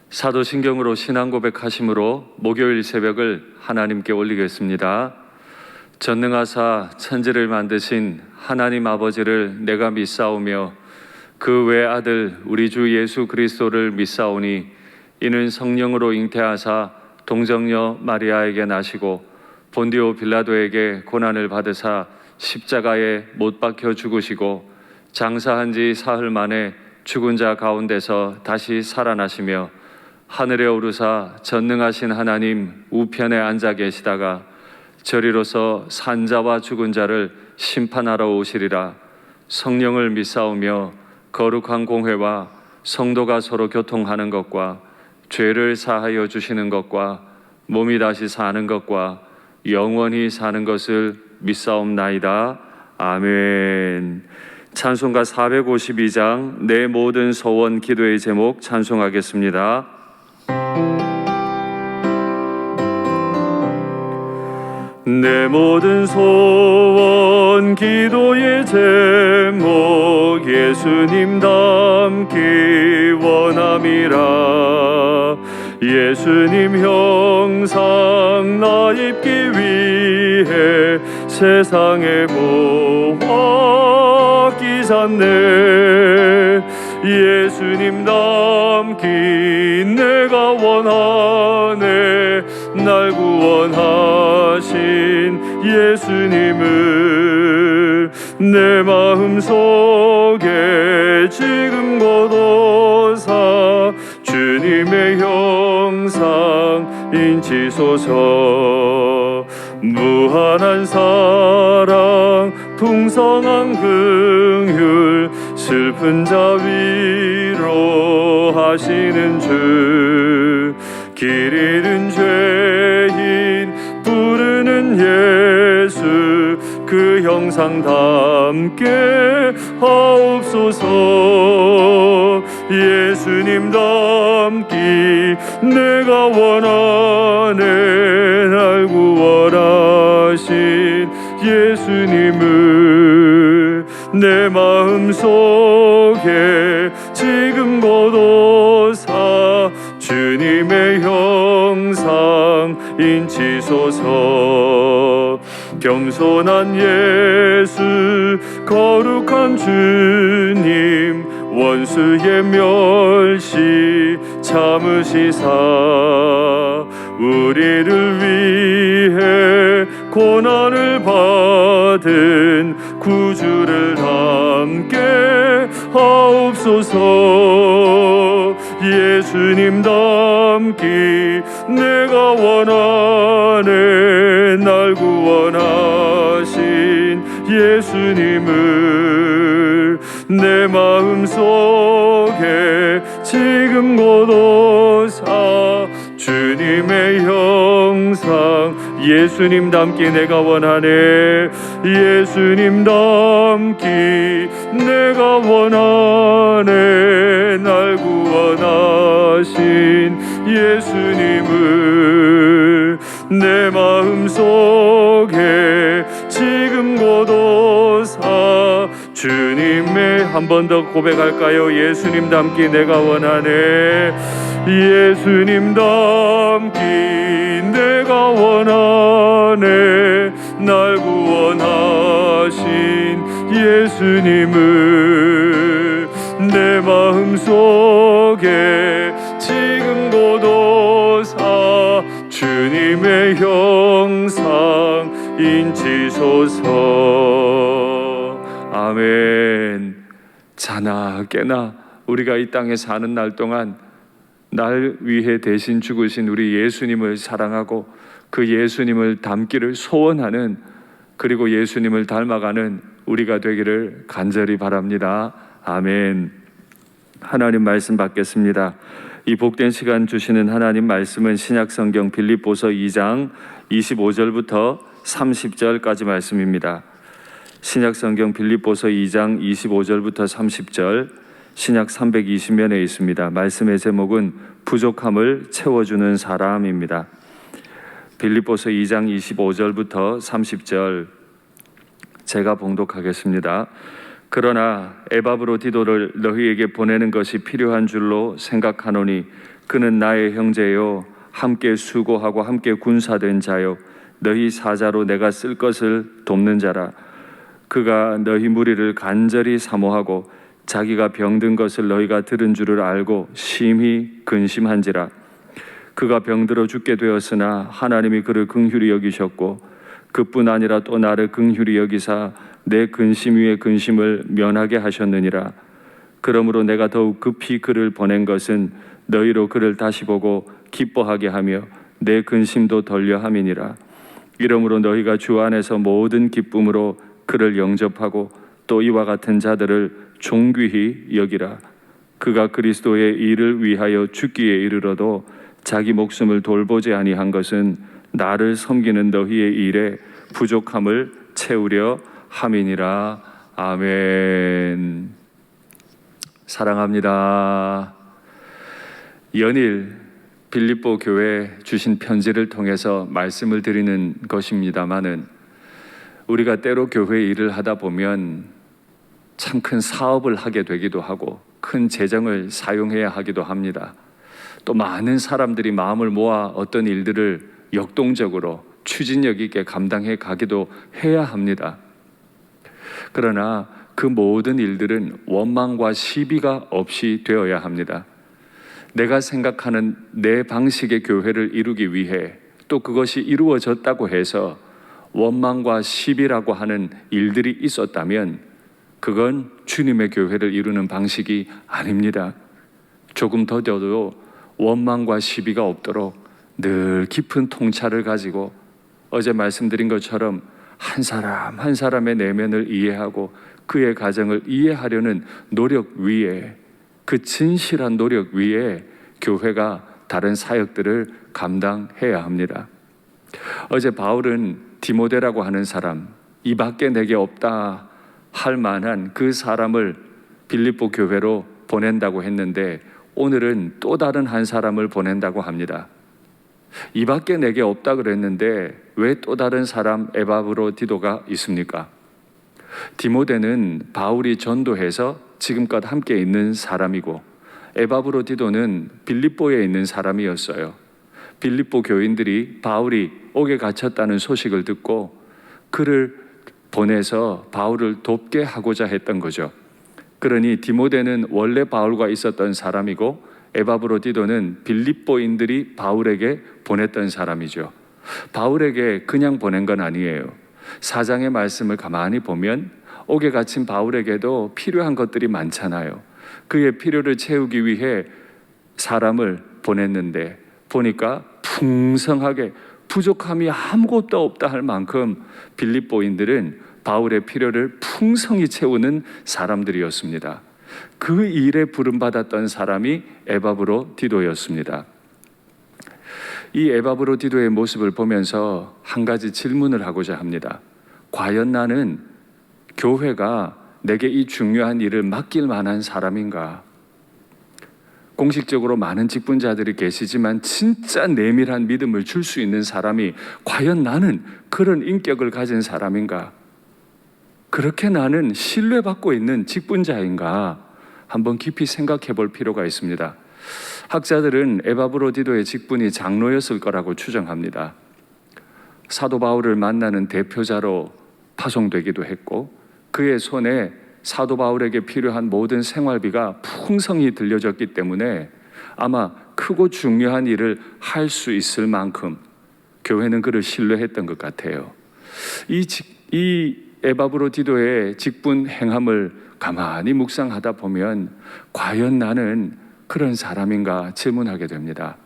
사도신경으로 신앙 고백하심으로 목요일 새벽을 하나님께 올리겠습니다. 전능하사 천지를 만드신 하나님 아버지를 내가 믿사오며 그 외아들 우리 주 예수 그리스도를 믿사오니 이는 성령으로 잉태하사 동정녀 마리아에게 나시고 본디오 빌라도에게 고난을 받으사 십자가에 못 박혀 죽으시고 장사한 지 사흘 만에 죽은 자 가운데서 다시 살아나시며 하늘에 오르사 전능하신 하나님 우편에 앉아 계시다가 저리로서 산자와 죽은 자를 심판하러 오시리라. 성령을 믿사오며 거룩한 공회와 성도가 서로 교통하는 것과 죄를 사하여 주시는 것과 몸이 다시 사는 것과 영원히 사는 것을 믿사옵나이다. 아멘. 찬송가 452장 내 모든 소원 기도의 제목 찬송하겠습니다. 내 모든 소원 기도의 제목 예수님 닮기 원함이라. 예수님 형상 나 입기 위해 세상의 모아 끼잖네. 예수님 닮기 내가 원하네. 날 구원하신 예수님을 내 마음속에 지금 거둬사 주님의 형상 인치소서. 무한한 사랑 풍성한 긍휼 슬픈 자 위로하시는 주. 길 잃은 죄인 부르는 예수 그 형상 담게 하옵소서. 예수님 닮기 내가 원하네. 날 구원하신 예수님을 내 마음속에 지금 거둬사 주님의 형상 인치소서. 겸손한 예수 거룩한 주님 원수의 멸시 참으시사 우리를 위해 고난을 받은 구주를 함께 하옵소서. 예수님 닮기 내가 원하네. 날 구원하신 예수님을 내 마음속에 지금 거둬사 주님의 형상 예수님 닮기 내가 원하네. 예수님 닮기 내가 원하네. 날 구원하신 예수님을 내 마음속에 지금 거둬사 주님의 한 번 더 고백할까요? 예수님 닮기 내가 원하네. 예수님 닮기 내가 원하네. 날 구원하신 예수님을 내 마음속에 지금 거둬사 주님의 형상 인치소서. 아멘. 자나 깨나 우리가 이 땅에 사는 날 동안 날 위해 대신 죽으신 우리 예수님을 사랑하고 그 예수님을 닮기를 소원하는, 그리고 예수님을 닮아가는 우리가 되기를 간절히 바랍니다. 아멘. 하나님 말씀 받겠습니다. 이 복된 시간 주시는 하나님 말씀은 신약성경 빌립보서 2장 25절부터 30절까지 말씀입니다. 신약성경 빌립보서 2장 25절부터 30절, 신약 320면에 있습니다. 말씀의 제목은 부족함을 채워주는 사람입니다. 빌립보서 2장 25절부터 30절 제가 봉독하겠습니다. 그러나 에바브로디도를 너희에게 보내는 것이 필요한 줄로 생각하노니 그는 나의 형제요 함께 수고하고 함께 군사된 자요 너희 사자로 내가 쓸 것을 돕는 자라. 그가 너희 무리를 간절히 사모하고 자기가 병든 것을 너희가 들은 줄을 알고 심히 근심한지라. 그가 병들어 죽게 되었으나 하나님이 그를 긍휼히 여기셨고 그뿐 아니라 또 나를 긍휼히 여기사 내 근심 위에 근심을 면하게 하셨느니라. 그러므로 내가 더욱 급히 그를 보낸 것은 너희로 그를 다시 보고 기뻐하게 하며 내 근심도 덜려 함이니라. 이러므로 너희가 주 안에서 모든 기쁨으로 그를 영접하고 또 이와 같은 자들을 존귀히 여기라. 그가 그리스도의 일을 위하여 죽기에 이르러도 자기 목숨을 돌보지 아니한 것은 나를 섬기는 너희의 일에 부족함을 채우려 함이니라. 아멘. 사랑합니다. 연일 빌립보 교회 주신 편지를 통해서 말씀을 드리는 것입니다마는 우리가 때로 교회 일을 하다 보면 참 큰 사업을 하게 되기도 하고 큰 재정을 사용해야 하기도 합니다. 또 많은 사람들이 마음을 모아 어떤 일들을 역동적으로 추진력 있게 감당해 가기도 해야 합니다. 그러나 그 모든 일들은 원망과 시비가 없이 되어야 합니다. 내가 생각하는 내 방식의 교회를 이루기 위해 또 그것이 이루어졌다고 해서 원망과 시비라고 하는 일들이 있었다면 그건 주님의 교회를 이루는 방식이 아닙니다. 조금 더뎌도 원망과 시비가 없도록 늘 깊은 통찰을 가지고 어제 말씀드린 것처럼 한 사람 한 사람의 내면을 이해하고 그의 가정을 이해하려는 노력 위에, 그 진실한 노력 위에 교회가 다른 사역들을 감당해야 합니다. 어제 바울은 디모데라고 하는 사람, 이 밖에 내게 없다 할 만한 그 사람을 빌립보 교회로 보낸다고 했는데 오늘은 또 다른 한 사람을 보낸다고 합니다. 이 밖에 내게 없다 그랬는데 왜 또 다른 사람 에바브로디도가 있습니까? 디모데는 바울이 전도해서 지금껏 함께 있는 사람이고 에바브로디도는 빌립보에 있는 사람이었어요. 빌립보 교인들이 바울이 옥에 갇혔다는 소식을 듣고 그를 보내서 바울을 돕게 하고자 했던 거죠. 그러니 디모데는 원래 바울과 있었던 사람이고 에바브로디도는 빌립보인들이 바울에게 보냈던 사람이죠. 바울에게 그냥 보낸 건 아니에요. 4장의 말씀을 가만히 보면 옥에 갇힌 바울에게도 필요한 것들이 많잖아요. 그의 필요를 채우기 위해 사람을 보냈는데 보니까 풍성하게 부족함이 아무것도 없다 할 만큼 빌립보인들은 바울의 필요를 풍성히 채우는 사람들이었습니다. 그 일에 부름받았던 사람이 에바브로디도였습니다. 이 에바브로디도의 모습을 보면서 한 가지 질문을 하고자 합니다. 과연 나는 교회가 내게 이 중요한 일을 맡길 만한 사람인가? 공식적으로 많은 직분자들이 계시지만 진짜 내밀한 믿음을 줄 수 있는 사람이 과연 나는 그런 인격을 가진 사람인가? 그렇게 나는 신뢰받고 있는 직분자인가? 한번 깊이 생각해 볼 필요가 있습니다. 학자들은 에바브로디도의 직분이 장로였을 거라고 추정합니다. 사도 바울을 만나는 대표자로 파송되기도 했고 그의 손에 사도 바울에게 필요한 모든 생활비가 풍성히 들려졌기 때문에 아마 크고 중요한 일을 할 수 있을 만큼 교회는 그를 신뢰했던 것 같아요. 이 에바브로디도의 직분 행함을 가만히 묵상하다 보면 과연 나는 그런 사람인가 질문하게 됩니다.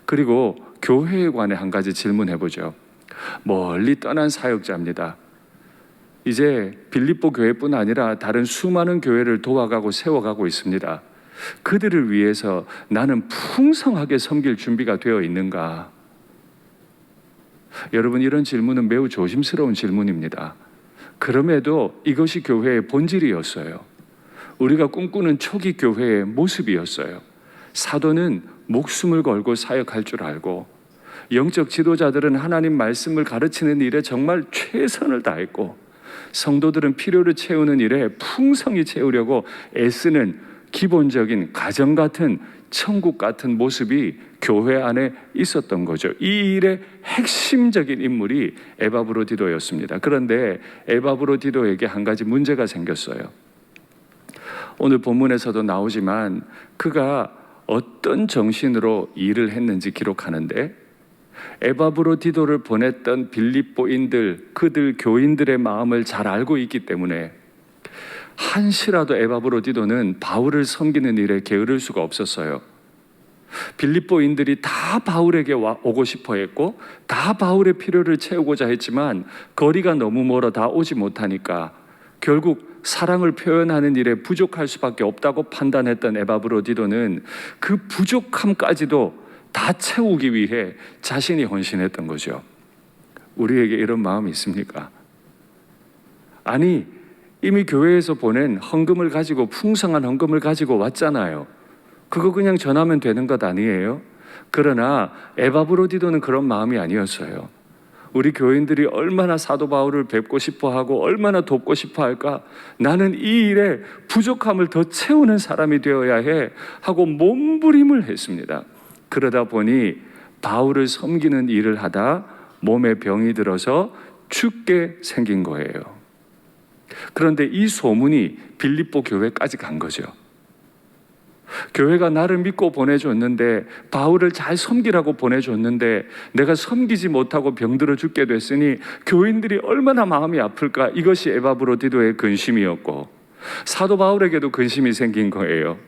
그리고 교회에 관해 한 가지 질문해보죠. 멀리 떠난 사역자입니다. 이제 빌립보 교회뿐 아니라 다른 수많은 교회를 도와가고 세워가고 있습니다. 그들을 위해서 나는 풍성하게 섬길 준비가 되어 있는가? 여러분, 이런 질문은 매우 조심스러운 질문입니다. 그럼에도 이것이 교회의 본질이었어요. 우리가 꿈꾸는 초기 교회의 모습이었어요. 사도는 목숨을 걸고 사역할 줄 알고 영적 지도자들은 하나님 말씀을 가르치는 일에 정말 최선을 다했고 성도들은 필요를 채우는 일에 풍성히 채우려고 애쓰는 기본적인 가정 같은, 천국 같은 모습이 교회 안에 있었던 거죠. 이 일의 핵심적인 인물이 에바브로디도였습니다. 그런데 에바브로디도에게 한 가지 문제가 생겼어요. 오늘 본문에서도 나오지만 그가 어떤 정신으로 일을 했는지 기록하는데, 에바브로디도를 보냈던 빌립보인들, 그들 교인들의 마음을 잘 알고 있기 때문에 한시라도 에바브로디도는 바울을 섬기는 일에 게으를 수가 없었어요. 빌립보인들이 다 바울에게 오고 싶어 했고 다 바울의 필요를 채우고자 했지만 거리가 너무 멀어 다 오지 못하니까 결국 사랑을 표현하는 일에 부족할 수밖에 없다고 판단했던 에바브로디도는 그 부족함까지도 다 채우기 위해 자신이 헌신했던 거죠. 우리에게 이런 마음이 있습니까? 아니, 이미 교회에서 보낸 헌금을 가지고, 풍성한 헌금을 가지고 왔잖아요. 그거 그냥 전하면 되는 것 아니에요? 그러나 에바브로디도는 그런 마음이 아니었어요. 우리 교인들이 얼마나 사도 바울을 뵙고 싶어 하고 얼마나 돕고 싶어 할까? 나는 이 일에 부족함을 더 채우는 사람이 되어야 해 하고 몸부림을 했습니다. 그러다 보니 바울을 섬기는 일을 하다 몸에 병이 들어서 죽게 생긴 거예요. 그런데 이 소문이 빌립보 교회까지 간 거죠. 교회가 나를 믿고 보내줬는데, 바울을 잘 섬기라고 보내줬는데 내가 섬기지 못하고 병들어 죽게 됐으니 교인들이 얼마나 마음이 아플까? 이것이 에바브로디도의 근심이었고 사도 바울에게도 근심이 생긴 거예요.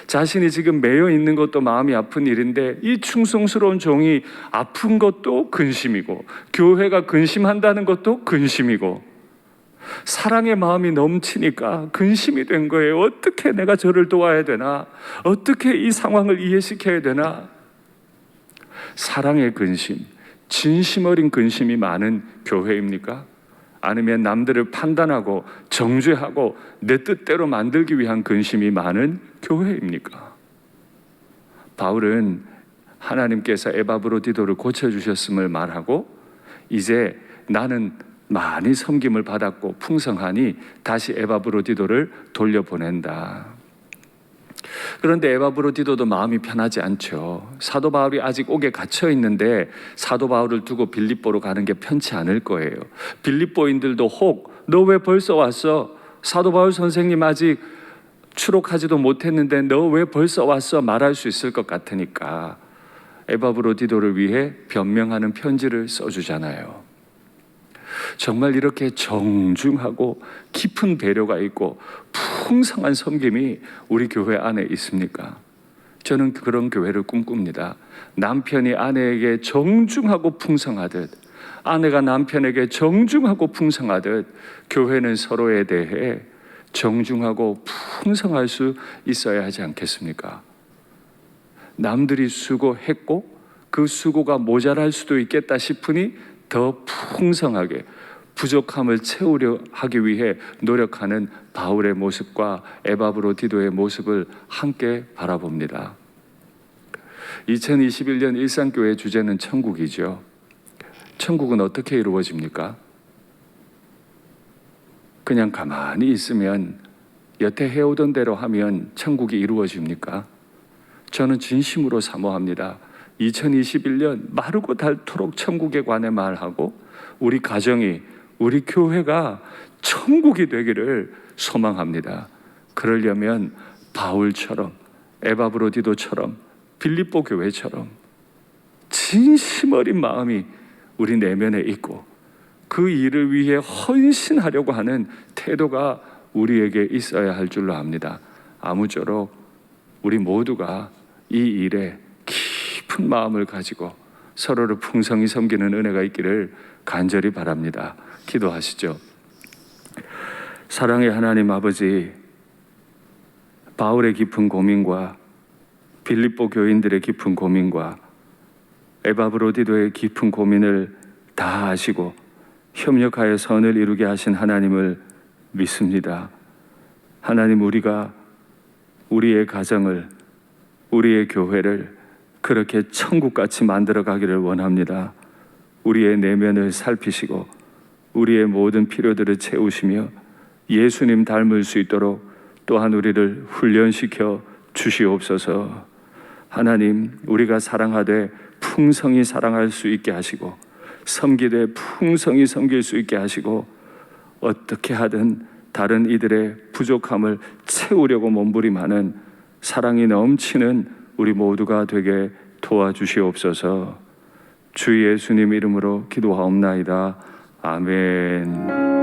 자신이 지금 매여 있는 것도 마음이 아픈 일인데 이 충성스러운 종이 아픈 것도 근심이고 교회가 근심한다는 것도 근심이고 사랑의 마음이 넘치니까 근심이 된 거예요. 어떻게 내가 저를 도와야 되나? 어떻게 이 상황을 이해시켜야 되나? 사랑의 근심, 진심 어린 근심이 많은 교회입니까? 아니면 남들을 판단하고 정죄하고 내 뜻대로 만들기 위한 근심이 많은 교회입니까? 바울은 하나님께서 에바브로디도를 고쳐주셨음을 말하고 이제 나는 많이 섬김을 받았고 풍성하니 다시 에바브로디도를 돌려보낸다. 그런데 에바브로디도도 마음이 편하지 않죠. 사도 바울이 아직 옥에 갇혀 있는데 사도 바울을 두고 빌립보로 가는 게 편치 않을 거예요. 빌립보인들도 혹 너 왜 벌써 왔어? 사도 바울 선생님 아직 추록하지도 못했는데 너 왜 벌써 왔어? 말할 수 있을 것 같으니까 에바브로디도를 위해 변명하는 편지를 써주잖아요. 정말 이렇게 정중하고 깊은 배려가 있고 풍성한 섬김이 우리 교회 안에 있습니까? 저는 그런 교회를 꿈꿉니다. 남편이 아내에게 정중하고 풍성하듯, 아내가 남편에게 정중하고 풍성하듯 교회는 서로에 대해 정중하고 풍성할 수 있어야 하지 않겠습니까? 남들이 수고했고 그 수고가 모자랄 수도 있겠다 싶으니 더 풍성하게 부족함을 채우려 하기 위해 노력하는 바울의 모습과 에바브로디도의 모습을 함께 바라봅니다. 2021년 일상교회 주제는 천국이죠. 천국은 어떻게 이루어집니까? 그냥 가만히 있으면, 여태 해오던 대로 하면 천국이 이루어집니까? 저는 진심으로 사모합니다. 2021년 마르고 닳도록 천국에 관해 말하고 우리 가정이, 우리 교회가 천국이 되기를 소망합니다. 그러려면 바울처럼, 에바브로디도처럼, 빌립보 교회처럼 진심 어린 마음이 우리 내면에 있고 그 일을 위해 헌신하려고 하는 태도가 우리에게 있어야 할 줄로 압니다. 아무쪼록 우리 모두가 이 일에 깊은 마음을 가지고 서로를 풍성히 섬기는 은혜가 있기를 간절히 바랍니다. 기도하시죠. 사랑의 하나님 아버지, 바울의 깊은 고민과 빌립보 교인들의 깊은 고민과 에바브로디도의 깊은 고민을 다 아시고 협력하여 선을 이루게 하신 하나님을 믿습니다. 하나님, 우리가 우리의 가정을, 우리의 교회를 그렇게 천국같이 만들어 가기를 원합니다. 우리의 내면을 살피시고 우리의 모든 필요들을 채우시며 예수님 닮을 수 있도록 또한 우리를 훈련시켜 주시옵소서. 하나님, 우리가 사랑하되 풍성히 사랑할 수 있게 하시고 섬기되 풍성히 섬길 수 있게 하시고 어떻게 하든 다른 이들의 부족함을 채우려고 몸부림하는 사랑이 넘치는 우리 모두가 되게 도와주시옵소서. 주 예수님 이름으로 기도하옵나이다. 아멘.